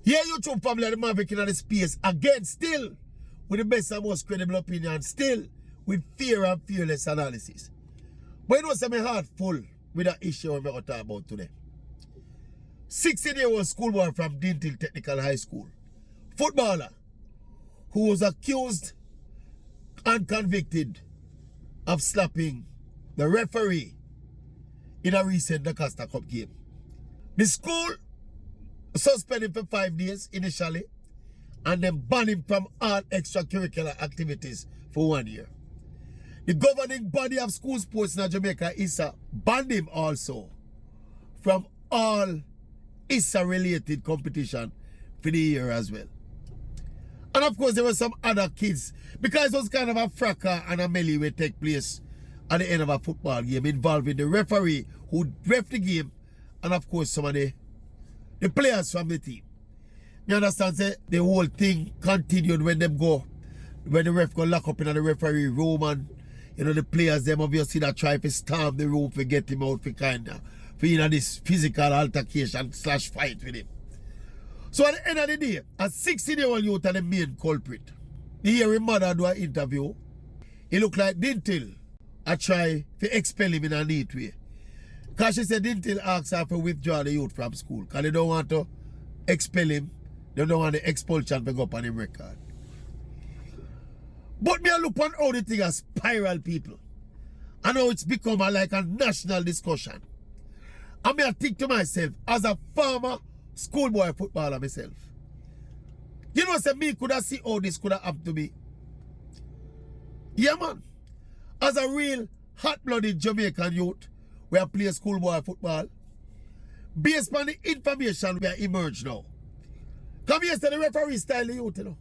Yeah, YouTube family, the Maverick in the space again, still with the best and most credible opinion, still with fear and fearless analysis. But you know, my heart full with that issue I'm going to talk about today. 16-year-old schoolboy from DINTHILL Technical High School, footballer, who was accused and convicted of slapping the referee in a recent Costa Cup game. The school suspended him for 5 days initially, and then banned him from all extracurricular activities for 1 year. The governing body of school sports in Jamaica, ISA, banned him also from all ISA-related competition for the year as well. And of course, there were some other kids, because it was kind of a fracas and a melee will take place at the end of a football game involving the referee who ref the game, and of course some of the players from the team. You understand, say, the whole thing continued when them go, when the ref go lock up in the referee room, and you know the players them obviously that try to storm the room to get him out for kind of, for you know this physical altercation / fight with him. So at the end of the day, a 16-year-old youth are the main culprit. The hearing mother do an interview. It looked like DINTHILL I try to expel him in a neat way. Because she said DINTHILL asked her to withdraw the youth from school. Because they don't want to expel him. They don't want the expulsion to go up on him record. But me I look on how the thing has spiral, people. I know it's become like a national discussion. And me I think to myself, as a former schoolboy footballer myself, you know, say me could have seen how this could have happened to me. Yeah, man. As a real hot-blooded Jamaican youth, we are playing schoolboy football, based on the information we are emerged now. Come here, say the referee style the youth, you know.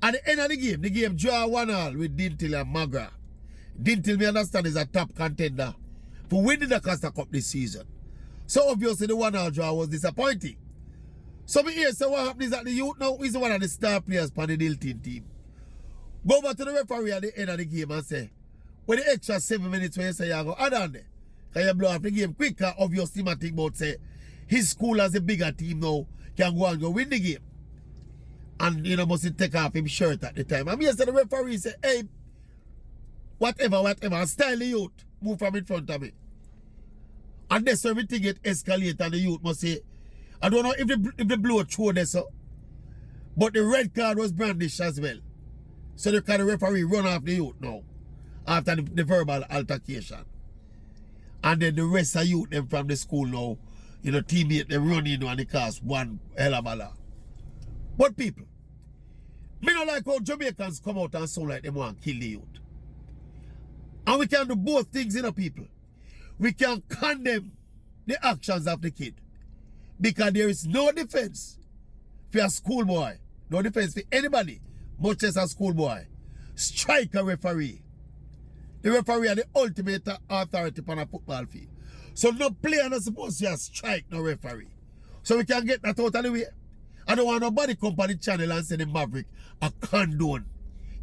At the end of the game draw 1-1 with DINTHILL and Magra. DINTHILL, me understand, is a top contender for winning the Costa Cup this season. So obviously the 1-1 draw was disappointing. So me here say what happened is that the youth now is one of the star players for the DINTHILL team. Go over to the referee at the end of the game and say, with the extra 7 minutes when you say you go add on there, can you blow off the game quicker? Obviously I think about say his school as a bigger team now can go and go win the game. And you know must take off his shirt at the time. And me say the referee say, hey, whatever, style the youth, move from in front of me. And that's everything get escalate and the youth must say, I don't know if the blow through this, but the red card was brandished as well. So the referee run off the youth now after the verbal altercation. And then the rest of youth them from the school now, you know, teammate them run in and they cause one hell of a lot. But people, me not like how Jamaicans come out and sound like them want to kill the youth. And we can do both things, you know, people. We can condemn the actions of the kid, because there is no defense for a schoolboy, no defense for anybody, much less a schoolboy. Strike a referee. The referee are the ultimate authority on a football field. So no player not supposed to strike no referee. So we can get that out of the way. I don't want nobody come on the channel and say the Maverick a condone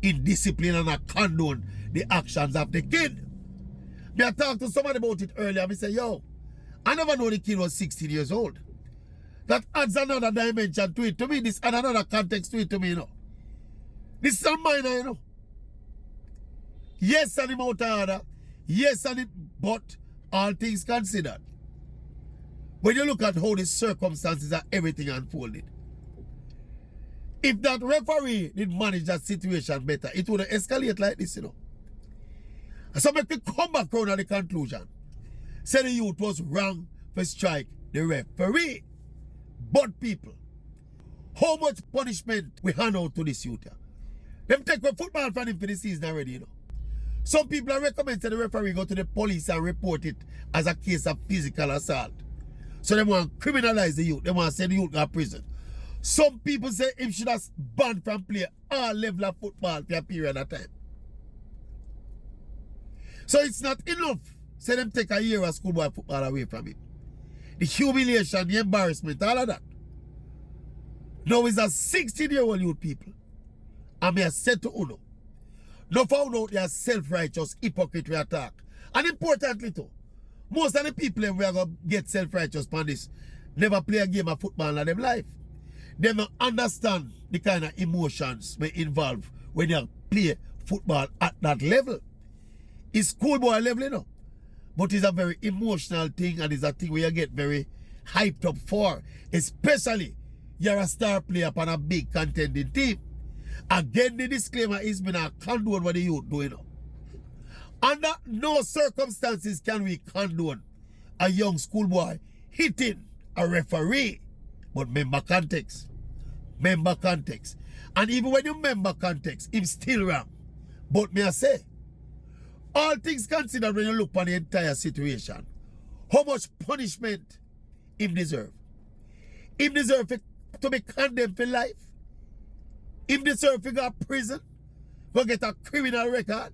indiscipline and a condone the actions of the kid. Me I talked to somebody about it earlier. I say, yo, I never know the kid was 16 years old. That adds another dimension to it. To me, this adds another context to it to me, you know. This is a minor, you know. Yes, and him out of order. Yes, and it, but all things considered. When you look at how the circumstances and everything unfolded, if that referee did manage that situation better, it would escalate like this, you know. So make me come back around at the conclusion. Say the youth was wrong for strike the referee. But people, how much punishment we hand out to this youth here? Them take for football from him for the season already, you know. Some people are recommending the referee go to the police and report it as a case of physical assault. So they want to criminalize the youth. They want to send the youth to prison. Some people say him should have banned from play all level of football for a period of time. So it's not enough. Say them take a year of schoolboy football away from him. The humiliation, the embarrassment, all of that. Now it's a 16-year-old youth, people. And me I said to Uno, no found out they are self-righteous hypocrite we attack. And importantly too, most of the people we are going to get self-righteous on this never play a game of football in their life. They don't understand the kind of emotions we involve when you play football at that level. It's schoolboy level, you know. But it's a very emotional thing, and it's a thing where you get very hyped up for. Especially, you're a star player on a big contending team. Again, the disclaimer is me not condone what the youth doing now. Under no circumstances can we condone a young schoolboy hitting a referee. But member context. Member context. And even when you member context, it's still wrong. But may I say, all things considered when you look on the entire situation, how much punishment him deserve? Him deserve to be condemned for life? Him deserve to go to prison? Go get a criminal record?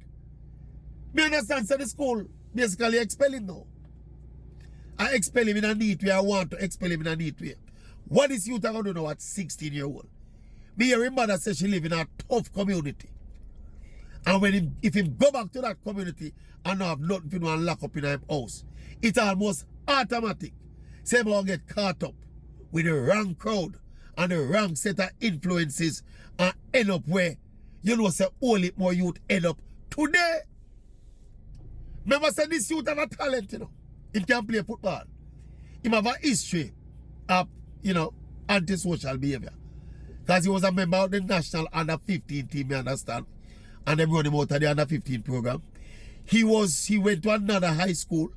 Me understand, so the school basically expel him now. I expel him in a neat way. I want to expel him in a neat way. What is youth going to do now at 16-year-old? Me hear his mother say she live in a tough community. And when if he go back to that community and not have nothing to do and lock up in his house, it's almost automatic. Say about get caught up with the wrong crowd and the wrong set of influences and end up where you know say only more youth end up today. Remember say this youth have a talent, you know. He can play football. He have a history of, you know, antisocial behavior. Because he was a member of the national under 15 team, you understand? And they run him out of the under 15 program. He went to another high school.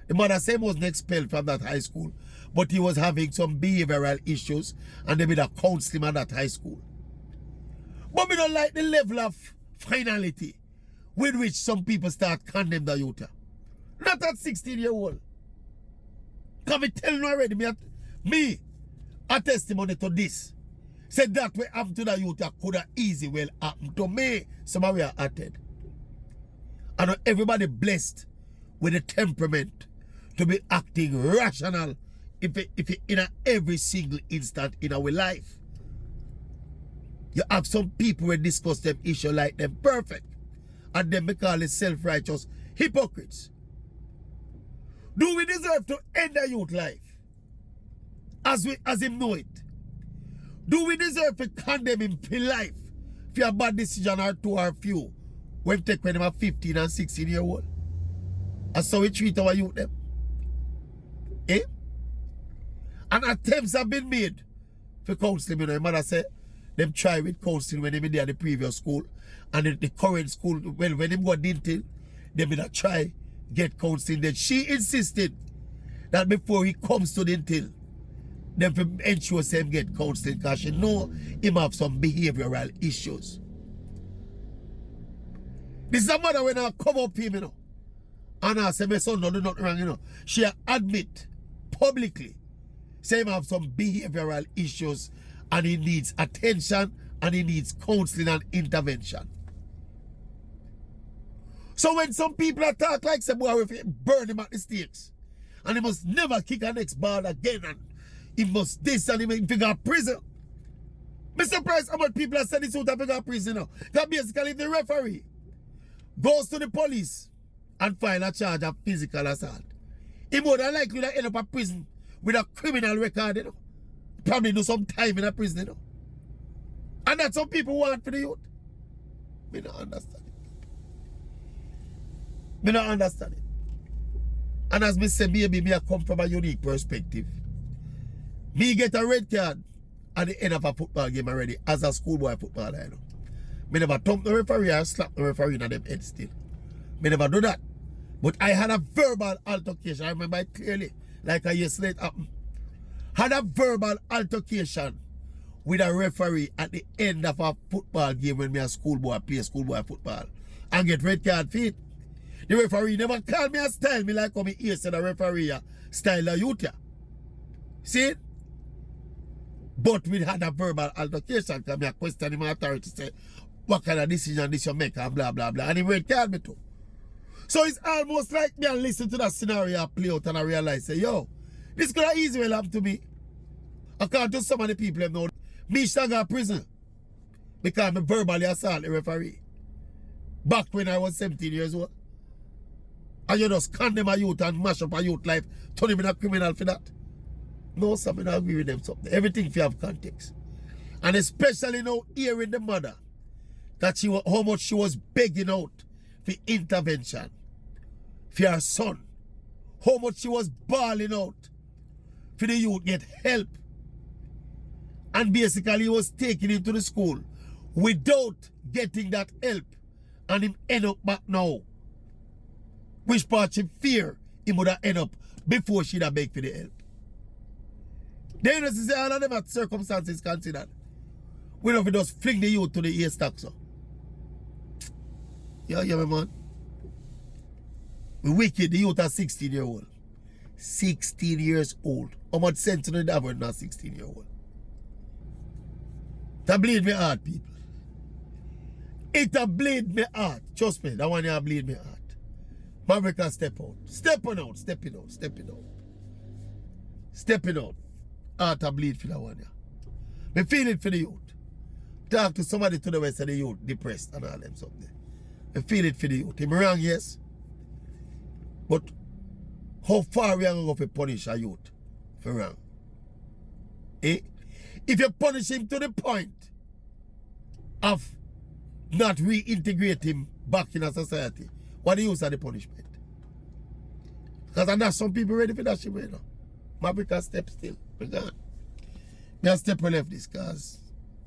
The mother said he wasn't expelled from that high school, but he was having some behavioral issues and they made a counseling at that high school. But we don't like the level of finality with which some people start condemning the youth. Not at 16-year-old. Can we tell you already? Me, a testimony to this. Said that way happen to the youth could have easy well happen to me. Somebody are acted. And everybody blessed with the temperament to be acting rational if in every single instant in our life. You have some people who discuss them issue like them perfect. And then we call it self-righteous hypocrites. Do we deserve to end the youth life? As him know it? Do we deserve to condemn him for life for a bad decision or two or few when take when him are 15 and 16-year-old? That's how we treat our youth them. Eh? And attempts have been made for counseling. You know, my mother said them try with counseling when they were there at the previous school. And the current school, well, when they go to DINTHILL, they will try get counseling. Then she insisted that before he comes to DINTHILL, them ensure him get counseling because she know him have some behavioral issues. This is a mother when I come up him, you know, and I say my son don't do nothing wrong, you know. She admit publicly say him have some behavioral issues and he needs attention and he needs counseling and intervention. So when some people attack like say boy if burn him at the stakes and he must never kick a next ball again and he must this and he may figure out prison. I'm surprised how much people are sending this out of figure prison now. Because basically if the referee goes to the police and file a charge of physical assault, he more than likely to end up in prison with a criminal record, you know. Probably do some time in a prison, you know. And that's what people want for the youth. Me not understand it. Me not understand it. And as me say, maybe me I come from a unique perspective. Me get a red card at the end of a football game already as a schoolboy footballer, you know. Me never thump the referee or slap the referee in them head still. Me never do that. But I had a verbal altercation. I remember it clearly. Like a year later happened. Had a verbal altercation with a referee at the end of a football game when me a schoolboy play schoolboy football. And get red card for it. The referee never called me a style me like how me here said the referee style a youth. See it? But we had a verbal altercation because me a question my authority say what kind of decision this you make and blah blah blah. And he red card me too. So it's almost like me and listen to that scenario play out and I realize say yo, this could have easily happen to me. According to some of the people them know me should go to prison because I verbally assault the referee. Back when I was 17 years old. And you just condemn a youth and mash up a youth life, turn him in a criminal for that. No, sir, I don't agree with them something. Everything if you have context. And especially now hearing the mother that how much she was begging out for intervention for her son. How much she was bawling out for the youth get help. And basically he was taking him to the school without getting that help. And him end up back now. Which part she fear he would have end up before she'd have begged for the help. Then you say all of them at circumstances considered. We don't just fling the youth to the ear stack, so. Yeah, my man. We wicked, the youth are 16-year-old. 16 years old. How much sense do they have when not 16-year-old? That bleed me heart, people. It a bleed me heart. Trust me, that one here bleed me heart. Maverick can step out. Stepping out. Stepping out. Heart a bleed for that one here. Me feel it for the youth. Talk to somebody to the west of the youth, depressed and all them something. Me feel it for the youth. Am I wrong? Yes. But how far we are going to punish a youth for wrong? Eh? If you punish him to the point of not reintegrate him back in a society, what the use of the punishment? Because I know some people ready for that shit right now. Maverick can step still. Me gone. Me a step left this cause